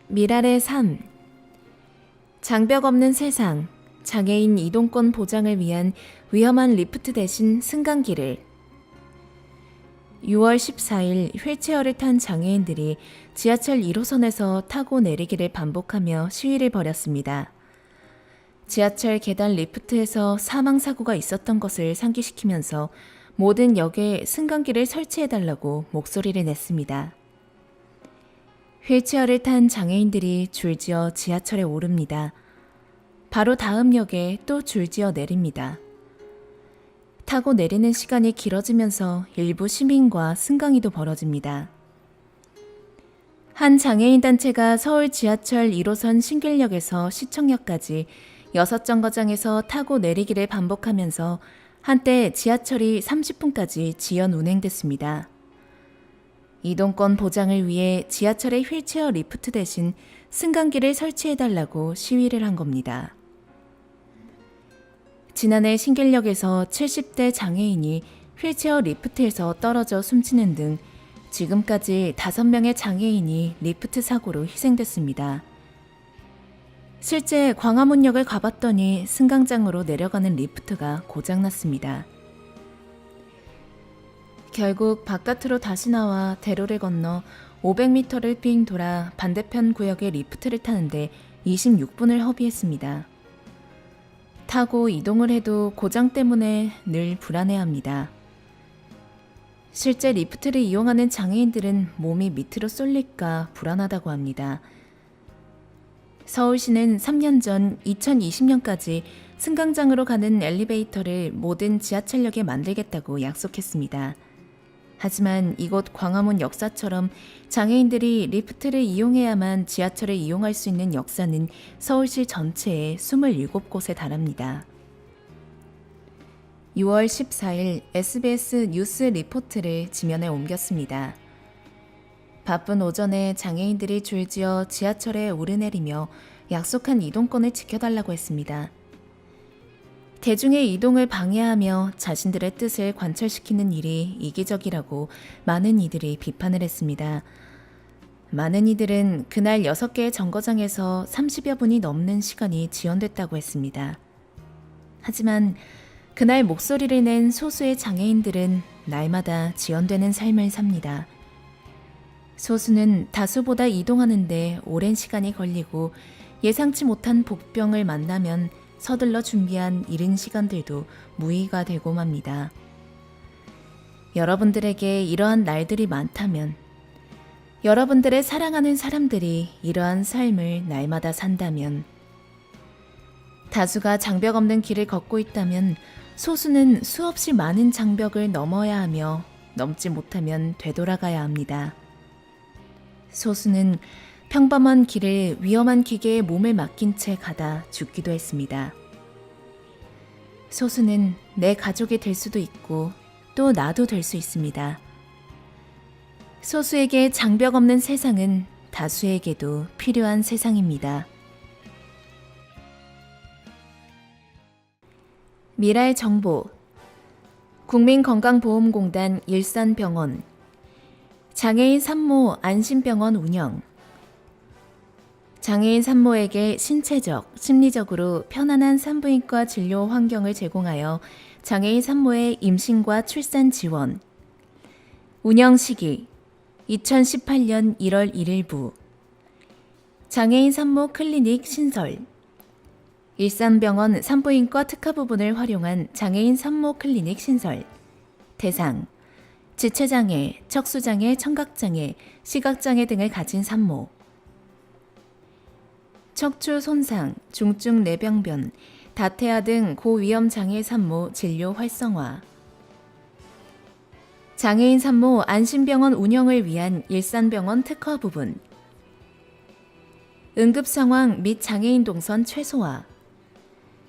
미랄의 삶. 장벽 없는 세상. 장애인 이동권 보장을 위한 위험한 리프트 대신 승강기를. 6월 14일 휠체어를 탄 장애인들이 지하철 1호선에서 타고 내리기를 반복하며 시위를 벌였습니다. 지하철 계단 리프트에서 사망사고가 있었던 것을 상기시키면서 모든 역에 승강기를 설치해달라고 목소리를 냈습니다. 휠체어를 탄 장애인들이 줄지어 지하철에 오릅니다. 바로 다음 역에 또 줄지어 내립니다. 타고 내리는 시간이 길어지면서 일부 시민과 승강이도 벌어집니다. 한 장애인 단체가 서울 지하철 1호선 신길역에서 시청역까지 6정거장에서 타고 내리기를 반복하면서 한때 지하철이 30분까지 지연 운행됐습니다. 이동권 보장을 위해 지하철의 휠체어 리프트 대신 승강기를 설치해달라고 시위를 한 겁니다. 지난해 신길역에서 70대 장애인이 휠체어 리프트에서 떨어져 숨지는 등 지금까지 5명의 장애인이 리프트 사고로 희생됐습니다. 실제 광화문역을 가봤더니 승강장으로 내려가는 리프트가 고장났습니다. 결국 바깥으로 다시 나와 대로를 건너 500m를 삥 돌아 반대편 구역의 리프트를 타는데 26분을 허비했습니다. 타고 이동을 해도 고장 때문에 늘 불안해합니다. 실제 리프트를 이용하는 장애인들은 몸이 밑으로 쏠릴까 불안하다고 합니다. 서울시는 3년 전 2020년까지 승강장으로 가는 엘리베이터를 모든 지하철역에 만들겠다고 약속했습니다. 하지만 이곳 광화문 역사처럼 장애인들이 리프트를 이용해야만 지하철을 이용할 수 있는 역사는 서울시 전체에 27곳에 달합니다. 6월 14일 SBS 뉴스 리포트를 지면에 옮겼습니다. 바쁜 오전에 장애인들이 줄지어 지하철에 오르내리며 약속한 이동권을 지켜달라고 했습니다. 대중의 이동을 방해하며 자신들의 뜻을 관철시키는 일이 이기적이라고 많은 이들이 비판을 했습니다. 많은 이들은 그날 6개의 정거장에서 30여 분이 넘는 시간이 지연됐다고 했습니다. 하지만 그날 목소리를 낸 소수의 장애인들은 날마다 지연되는 삶을 삽니다. 소수는 다수보다 이동하는데 오랜 시간이 걸리고 예상치 못한 복병을 만나면 서둘러 준비한 이른 시간들도 무의가 되고 맙니다. 여러분들에게 이러한 날들이 많다면, 여러분들의 사랑하는 사람들이 이러한 삶을 날마다 산다면, 다수가 장벽 없는 길을 걷고 있다면 소수는 수없이 많은 장벽을 넘어야 하며 넘지 못하면 되돌아가야 합니다. 소수는 평범한 길을 위험한 기계에 몸을 맡긴 채 가다 죽기도 했습니다. 소수는 내 가족이 될 수도 있고 또 나도 될 수 있습니다. 소수에게 장벽 없는 세상은 다수에게도 필요한 세상입니다. 미랄 정보. 국민건강보험공단 일산병원. 장애인 산모 안심병원 운영. 장애인 산모에게 신체적, 심리적으로 편안한 산부인과 진료 환경을 제공하여 장애인 산모의 임신과 출산 지원. 운영 시기 2018년 1월 1일부. 장애인 산모 클리닉 신설. 일산병원 산부인과 특화 부분을 활용한 장애인 산모 클리닉 신설. 대상 지체장애, 척수장애, 청각장애, 시각장애 등을 가진 산모. 척추 손상, 중증 뇌병변, 다태아 등 고위험 장애 산모 진료 활성화. 장애인 산모 안심병원 운영을 위한 일산병원 특화 부분. 응급상황 및 장애인 동선 최소화.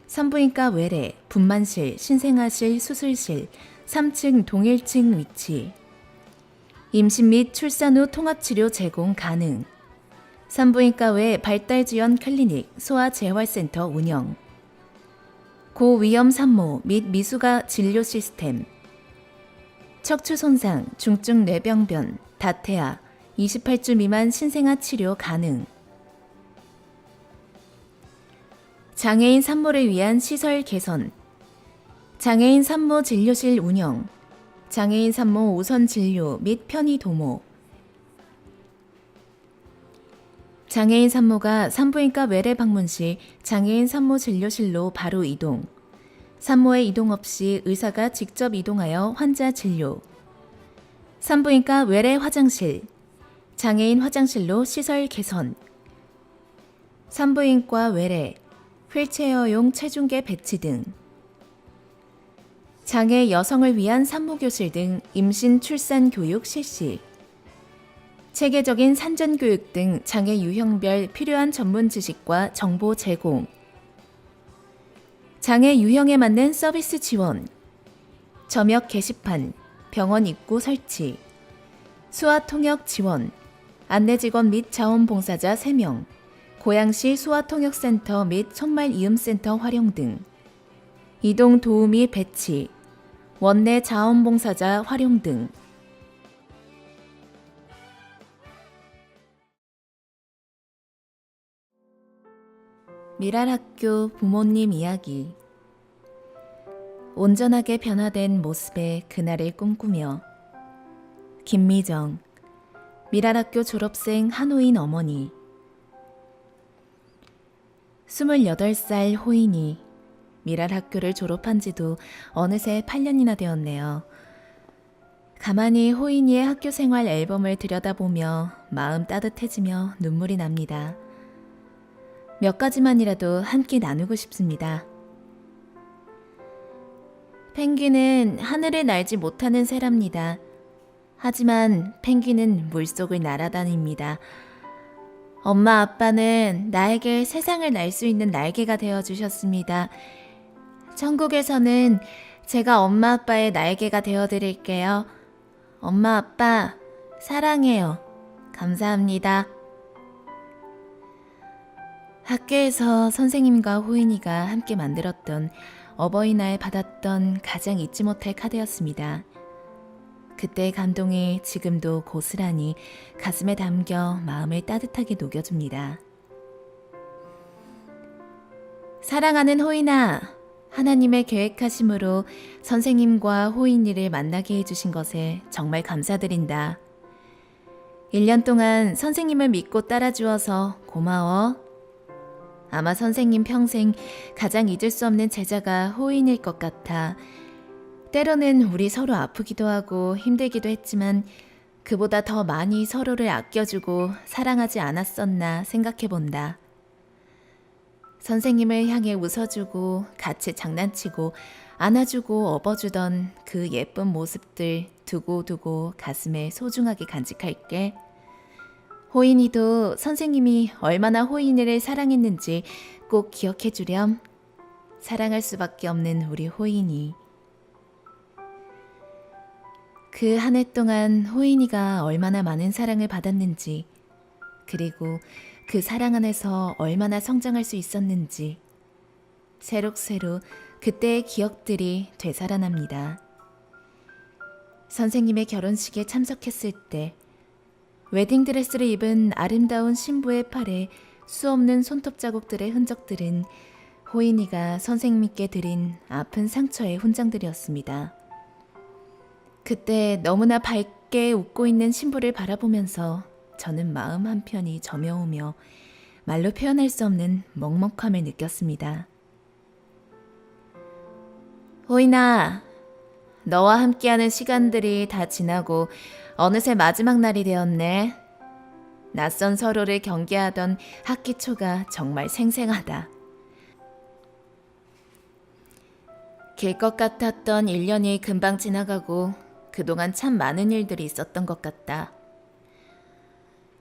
산부인과 외래, 분만실, 신생아실, 수술실, 3층 동일층 위치. 임신 및 출산 후 통합치료 제공 가능. 산부인과 외 발달지원 클리닉, 소아재활센터 운영. 고위험 산모 및 미숙아 진료 시스템. 척추 손상, 중증 뇌병변, 다태아, 28주 미만 신생아 치료 가능. 장애인 산모를 위한 시설 개선, 장애인 산모 진료실 운영, 장애인 산모 우선 진료 및 편의 도모, 장애인 산모가 산부인과 외래 방문 시 장애인 산모 진료실로 바로 이동, 산모의 이동 없이 의사가 직접 이동하여 환자 진료, 산부인과 외래 화장실, 장애인 화장실로 시설 개선, 산부인과 외래, 휠체어용 체중계 배치 등, 장애 여성을 위한 산모교실 등 임신 출산 교육 실시, 체계적인 산전 교육 등 장애 유형별 필요한 전문 지식과 정보 제공, 장애 유형에 맞는 서비스 지원, 점역 게시판, 병원 입구 설치, 수화 통역 지원, 안내 직원 및 자원봉사자 3명, 고양시 수화통역센터 및 촌말이음센터 활용 등, 이동 도우미 배치, 원내 자원봉사자 활용 등. 미랄학교 부모님 이야기. 온전하게 변화된 모습의 그날을 꿈꾸며 김미정, 미랄학교 졸업생 한호인 어머니. 28살 호인이 미랄학교를 졸업한 지도 어느새 8년이나 되었네요. 가만히 호인이의 학교 생활 앨범을 들여다보며 마음 따뜻해지며 눈물이 납니다. 몇 가지만이라도 함께 나누고 싶습니다. 펭귄은 하늘을 날지 못하는 새랍니다. 하지만 펭귄은 물속을 날아다닙니다. 엄마 아빠는 나에게 세상을 날 수 있는 날개가 되어주셨습니다. 천국에서는 제가 엄마 아빠의 날개가 되어드릴게요. 엄마 아빠 사랑해요. 감사합니다. 학교에서 선생님과 호인이가 함께 만들었던 어버이날 받았던 가장 잊지 못할 카드였습니다. 그때의 감동이 지금도 고스란히 가슴에 담겨 마음을 따뜻하게 녹여줍니다. 사랑하는 호인아, 하나님의 계획하심으로 선생님과 호인이를 만나게 해주신 것에 정말 감사드린다. 1년 동안 선생님을 믿고 따라주어서 고마워. 아마 선생님 평생 가장 잊을 수 없는 제자가 호인일 것 같아. 때로는 우리 서로 아프기도 하고 힘들기도 했지만 그보다 더 많이 서로를 아껴주고 사랑하지 않았었나 생각해본다. 선생님을 향해 웃어주고 같이 장난치고 안아주고 업어주던 그 예쁜 모습들 두고두고 가슴에 소중하게 간직할게. 호인이도 선생님이 얼마나 호인이를 사랑했는지 꼭 기억해 주렴. 사랑할 수밖에 없는 우리 호인이. 그 한 해 동안 호인이가 얼마나 많은 사랑을 받았는지, 그리고 그 사랑 안에서 얼마나 성장할 수 있었는지 새록새록 그때의 기억들이 되살아납니다. 선생님의 결혼식에 참석했을 때 웨딩드레스를 입은 아름다운 신부의 팔에 수없는 손톱 자국들의 흔적들은 호인이가 선생님께 드린 아픈 상처의 훈장들이었습니다. 그때 너무나 밝게 웃고 있는 신부를 바라보면서 저는 마음 한편이 저며오며 말로 표현할 수 없는 먹먹함을 느꼈습니다. 호인아, 너와 함께하는 시간들이 다 지나고 어느새 마지막 날이 되었네. 낯선 서로를 경계하던 학기 초가 정말 생생하다. 길 것 같았던 1년이 금방 지나가고 그동안 참 많은 일들이 있었던 것 같다.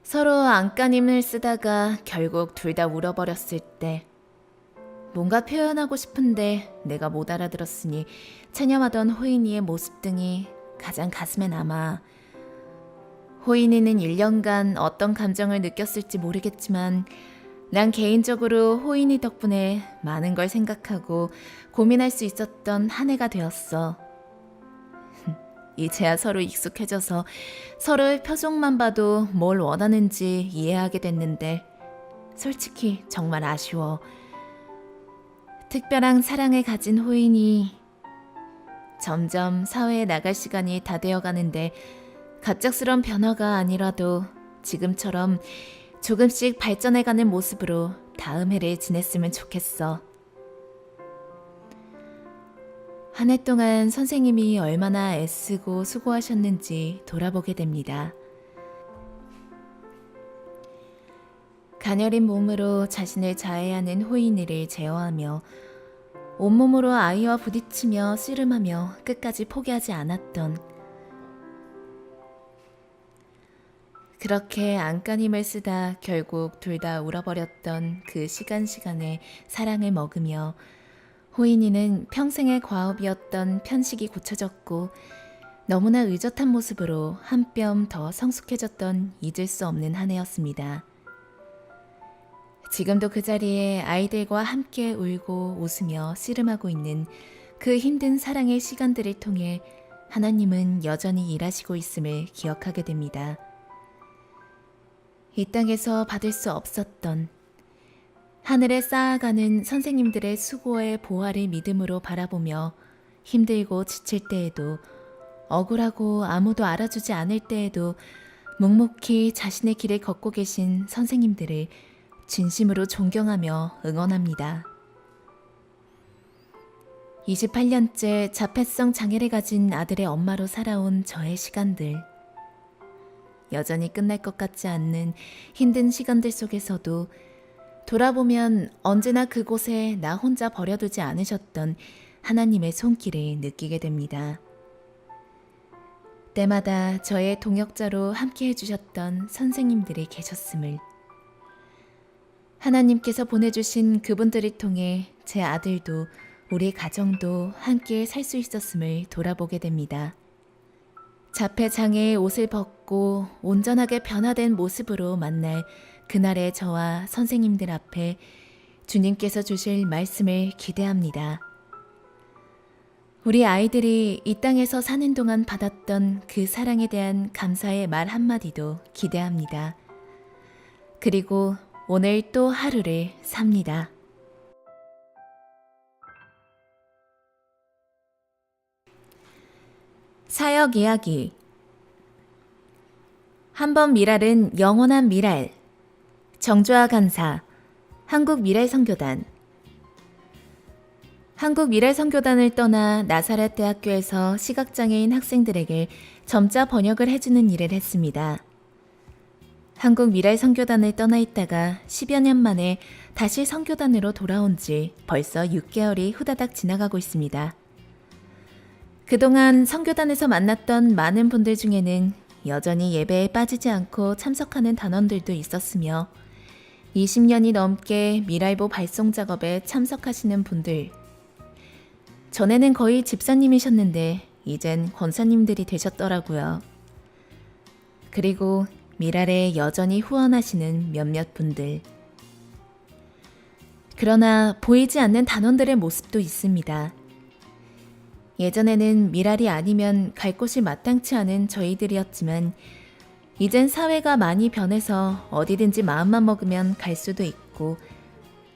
서로 안간힘을 쓰다가 결국 둘 다 울어버렸을 때 뭔가 표현하고 싶은데 내가 못 알아들었으니 체념하던 호인이의 모습 등이 가장 가슴에 남아. 호인이는 1년간 어떤 감정을 느꼈을지 모르겠지만 난 개인적으로 호인이 덕분에 많은 걸 생각하고 고민할 수 있었던 한 해가 되었어. 이제야 서로 익숙해져서 서로의 표정만 봐도 뭘 원하는지 이해하게 됐는데 솔직히 정말 아쉬워. 특별한 사랑을 가진 호인이 점점 사회에 나갈 시간이 다 되어 가는데 갑작스런 변화가 아니라도 지금처럼 조금씩 발전해가는 모습으로 다음 해를 지냈으면 좋겠어. 한 해 동안 선생님이 얼마나 애쓰고 수고하셨는지 돌아보게 됩니다. 가녀린 몸으로 자신을 자해하는 호인이를 제어하며 온몸으로 아이와 부딪히며 씨름하며 끝까지 포기하지 않았던, 그렇게 안간힘을 쓰다 결국 둘 다 울어버렸던 그 시간에 사랑을 먹으며 호인이는 평생의 과업이었던 편식이 고쳐졌고 너무나 의젓한 모습으로 한 뼘 더 성숙해졌던 잊을 수 없는 한 해였습니다. 지금도 그 자리에 아이들과 함께 울고 웃으며 씨름하고 있는 그 힘든 사랑의 시간들을 통해 하나님은 여전히 일하시고 있음을 기억하게 됩니다. 이 땅에서 받을 수 없었던 하늘에 쌓아가는 선생님들의 수고의 보화를 믿음으로 바라보며 힘들고 지칠 때에도, 억울하고 아무도 알아주지 않을 때에도 묵묵히 자신의 길을 걷고 계신 선생님들을 진심으로 존경하며 응원합니다. 28년째 자폐성 장애를 가진 아들의 엄마로 살아온 저의 시간들, 여전히 끝날 것 같지 않는 힘든 시간들 속에서도 돌아보면 언제나 그곳에 나 혼자 버려두지 않으셨던 하나님의 손길을 느끼게 됩니다. 때마다 저의 동역자로 함께 해주셨던 선생님들이 계셨음을, 하나님께서 보내주신 그분들을 통해 제 아들도 우리 가정도 함께 살 수 있었음을 돌아보게 됩니다. 자폐장애의 옷을 벗고 온전하게 변화된 모습으로 만날 그날의 저와 선생님들 앞에 주님께서 주실 말씀을 기대합니다. 우리 아이들이 이 땅에서 사는 동안 받았던 그 사랑에 대한 감사의 말 한마디도 기대합니다. 그리고 오늘 또 하루를 삽니다. 사역 이야기. 한번 미랄은 영원한 미랄. 정주아 간사, 한국미랄선교단. 한국미랄선교단을 떠나 나사렛 대학교에서 시각장애인 학생들에게 점자 번역을 해주는 일을 했습니다. 한국미랄선교단을 떠나 있다가 10여 년 만에 다시 선교단으로 돌아온 지 벌써 6개월이 후다닥 지나가고 있습니다. 그동안 선교단에서 만났던 많은 분들 중에는 여전히 예배에 빠지지 않고 참석하는 단원들도 있었으며 20년이 넘게 미랄보 발송 작업에 참석하시는 분들, 전에는 거의 집사님이셨는데 이젠 권사님들이 되셨더라고요. 그리고 미랄에 여전히 후원하시는 몇몇 분들. 그러나 보이지 않는 단원들의 모습도 있습니다. 예전에는 미랄이 아니면 갈 곳이 마땅치 않은 저희들이었지만 이젠 사회가 많이 변해서 어디든지 마음만 먹으면 갈 수도 있고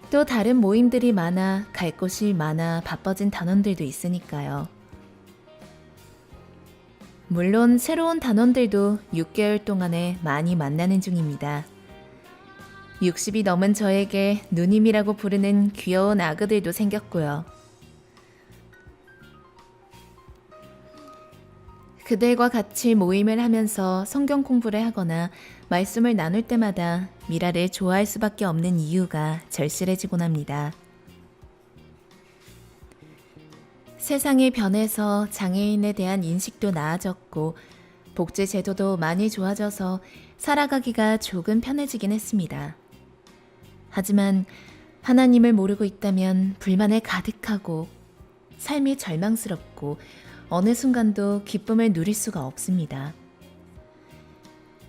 또 다른 모임들이 많아 갈 곳이 많아 바빠진 단원들도 있으니까요. 물론 새로운 단원들도 6개월 동안에 많이 만나는 중입니다. 60이 넘은 저에게 누님이라고 부르는 귀여운 아그들도 생겼고요. 그들과 같이 모임을 하면서 성경 공부를 하거나 말씀을 나눌 때마다 미라를 좋아할 수밖에 없는 이유가 절실해지곤 합니다. 세상이 변해서 장애인에 대한 인식도 나아졌고 복지 제도도 많이 좋아져서 살아가기가 조금 편해지긴 했습니다. 하지만 하나님을 모르고 있다면 불만에 가득하고 삶이 절망스럽고 어느 순간도 기쁨을 누릴 수가 없습니다.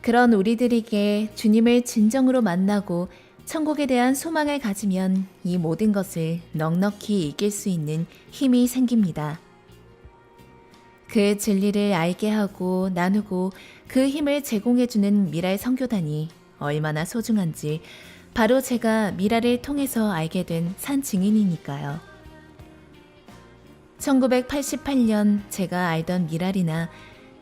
그런 우리들에게 주님을 진정으로 만나고 천국에 대한 소망을 가지면 이 모든 것을 넉넉히 이길 수 있는 힘이 생깁니다. 그 진리를 알게 하고 나누고 그 힘을 제공해주는 미랄 선교단이 얼마나 소중한지 바로 제가 미랄을 통해서 알게 된 산 증인이니까요. 1988년 제가 알던 미랄이나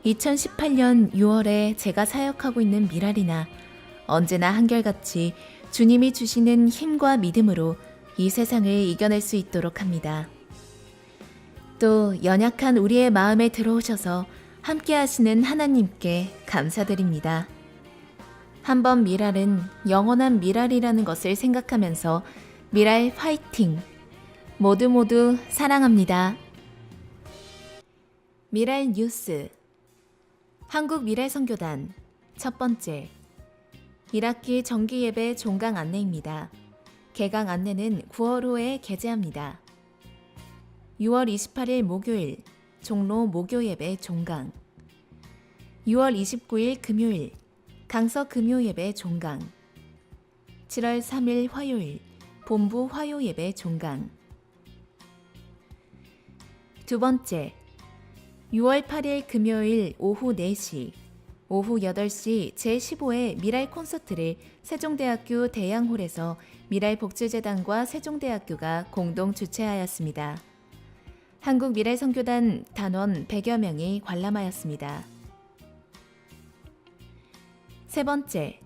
2018년 6월에 제가 사역하고 있는 미랄이나 언제나 한결같이 주님이 주시는 힘과 믿음으로 이 세상을 이겨낼 수 있도록 합니다. 또 연약한 우리의 마음에 들어오셔서 함께 하시는 하나님께 감사드립니다. 한번 미랄은 영원한 미랄이라는 것을 생각하면서 미랄 화이팅! 모두 사랑합니다. 미랄 뉴스 한국 미랄 선교단 첫 번째 1학기 정기 예배 종강 안내입니다. 개강 안내는 9월 호에 게재합니다. 6월 28일 목요일 종로 목요 예배 종강 6월 29일 금요일 강서 금요 예배 종강 7월 3일 화요일 본부 화요 예배 종강 두 번째 6월 8일 금요일 오후 4시, 오후 8시 제15회 미랄 콘서트를 세종대학교 대양홀에서 미랄복지재단과 세종대학교가 공동 주최하였습니다. 한국 미랄 선교단 단원 100여 명이 관람하였습니다. 세 번째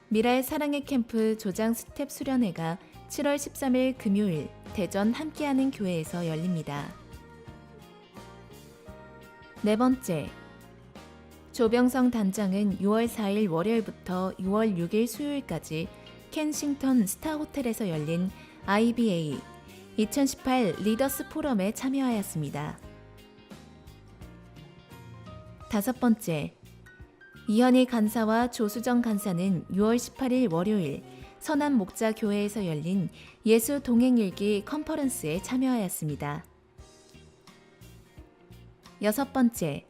미랄 사랑의 캠프 조장 스텝 수련회가 7월 13일 금요일 대전 함께하는 교회에서 열립니다. 네 번째, 조병성 단장은 6월 4일 월요일부터 6월 6일 수요일까지 켄싱턴 스타호텔에서 열린 IBA 2018 리더스 포럼에 참여하였습니다. 다섯 번째, 이현희 간사와 조수정 간사는 6월 18일 월요일 선한 목자 교회에서 열린 예수 동행일기 컨퍼런스에 참여하였습니다. 여섯 번째,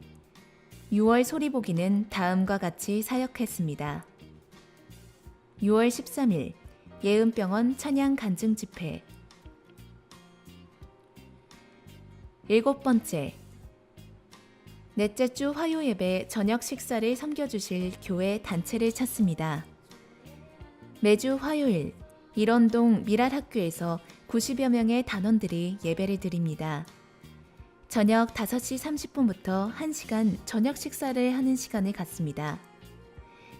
6월 소리보기는 다음과 같이 사역했습니다. 6월 13일 예은병원 찬양 간증 집회. 일곱 번째, 넷째 주 화요 예배 저녁 식사를 섬겨주실 교회 단체를 찾습니다. 매주 화요일 일원동 미랄학교에서 90여 명의 단원들이 예배를 드립니다. 저녁 5시 30분부터 1시간 저녁 식사를 하는 시간을 갖습니다.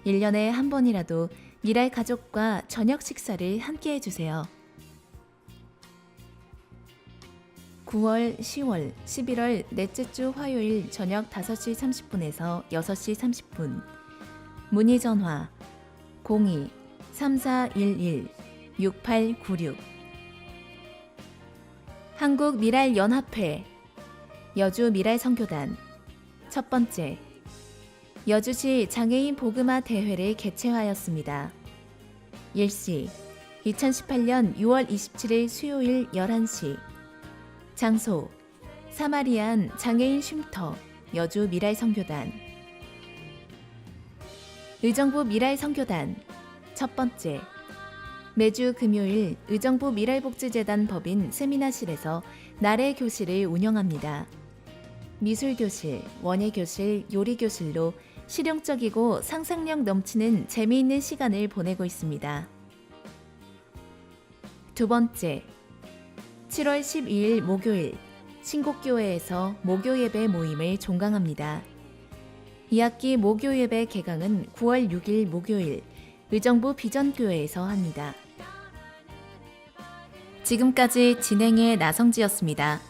1년에 한 번이라도 미랄 가족과 저녁 식사를 함께 해주세요. 9월, 10월, 11월 넷째 주 화요일 저녁 5시 30분에서 6시 30분 문의 전화 02-3411-6896 한국 미랄 연합회 여주 미랄 선교단 첫 번째, 여주시 장애인 복음화 대회를 개최하였습니다. 일시 2018년 6월 27일 수요일 11시 장소 사마리안 장애인 쉼터 여주 미랄 선교단 의정부 미랄 선교단 첫 번째, 매주 금요일 의정부 미랄복지재단 법인 세미나실에서 나래 교실을 운영합니다. 미술교실, 원예교실, 요리교실로 실용적이고 상상력 넘치는 재미있는 시간을 보내고 있습니다. 두 번째, 7월 12일 목요일 신곡교회에서 목요예배 모임을 종강합니다. 2학기 목요예배 개강은 9월 6일 목요일 의정부 비전교회에서 합니다. 지금까지 진행의 나성지였습니다.